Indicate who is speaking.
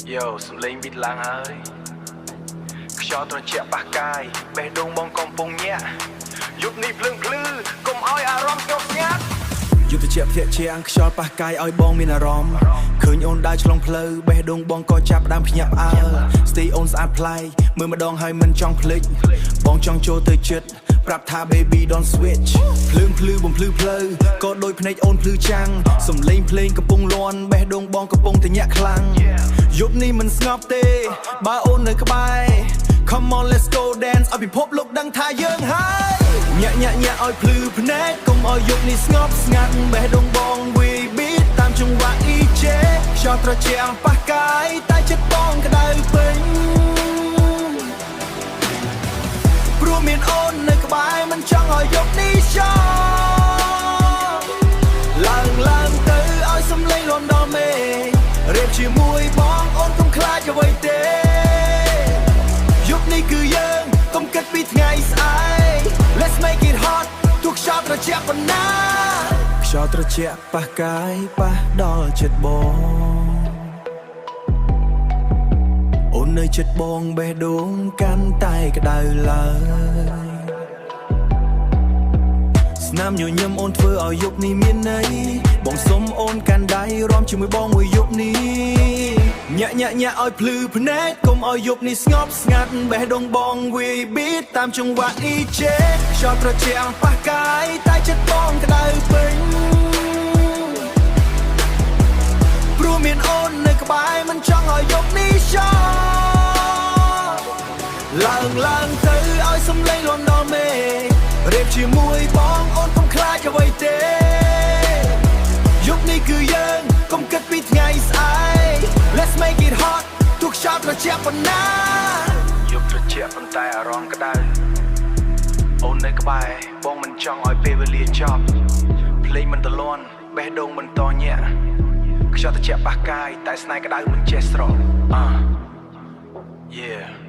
Speaker 1: Yo, some lane beat lang hơi cho tôi chẹt bạc cài bè đông bong con pung nhẹ giúp ni plưng plư cùng oi arom nhóc nhát giúp tôi chẹt thiệt chàng cho bạc cài oi bong min arom khơi ôn đai trong pleu bè đông bong co chạp đam nhẹ stay on I play mưa mà đong hai mình trong play bong trong chỗ tới chết Rap tha baby don't switch ភ្លើងភ្លឺបំភ្លឺផ្លូវក៏ដូចភ្នែកអូនភ្លឺចាំងសំឡេងភ្លេងកំពុងលាន់បេះដូងបងកំពុងតែញាក់ខ្លាំងយប់នេះមិនស្ងប់ទេបើអូននៅក្បែរ Come on let's go dance ឲ្យពិភពលោកដឹងថាយើងហើយញាក់ឲ្យភ្លឺភ្នែកកុំឲ្យយប់នេះស្ងប់ស្ងាត់បេះដូងបង we beat តាមចង្វាក់ EJ ខ្យល់ត្រជាក់ប៉ះកាយតែចិត្តបងក្តៅពេញព្រោះមានអូននៅក្បែរមិនចង់ឲ្យយប់នេះចោលឡើងទៅឲ្យសំឡេងលន់ដល់មេរៀបជាមួយបងអូនកុំខ្លាចអ្វីទេយប់នេះគឺយើងកុំគិតពីថ្ងៃស្អែក Let's make it hot ទុកខ្យល់ត្រជាក់ប៉ុណ្ណាខ្យល់ត្រជាក់ប៉ះកាយប៉ះដល់ចិត្តបងអូននៅចិត្តបងបេះដូងកាន់តែក្តៅឡើយស្នាមញញឹមអូនធ្វើឲ្យយប់នេះមានន័យបងសុំអូនកាន់ដៃរាំជាមួយបងមួយយប់នេះញាក់ឲ្យភ្លឺភ្នែកកុំឲ្យយប់នេះស្ងប់ស្ងាត់បេះដូងបង we beat តាមចង្វាក់ EJ ខ្យល់ត្រជាក់ប៉ះកាយតែចិត្តបងក្តៅពេញព្រោះមានអូននៅក្បែរមិនចង់ឲ្យយប់នេះចោលឡើងទៅឲ្យសំឡេងលន់ដល់មេរៀបជាមួយបងអូនកុំខ្លាចអ្វីទេយប់នេះគឺយើងកុំគិតពីថ្ងៃស្អែក Let's make it hot ទុកខ្យល់ត្រជាក់ប៉ុណ្ណាយប់ត្រជាក់ប៉ុន្តែអារម្មណ៍ក្តៅអូននៅក្បែរបងមិនចង់ឲ្យពេលវេលាចប់ភ្លេងមិនតលន់បេះដូងមិនតញាក់ខ្យល់ត្រជាក់ប៉ះកាយតែស្នេហ៍ក្តៅមិនចេះស្រកYeah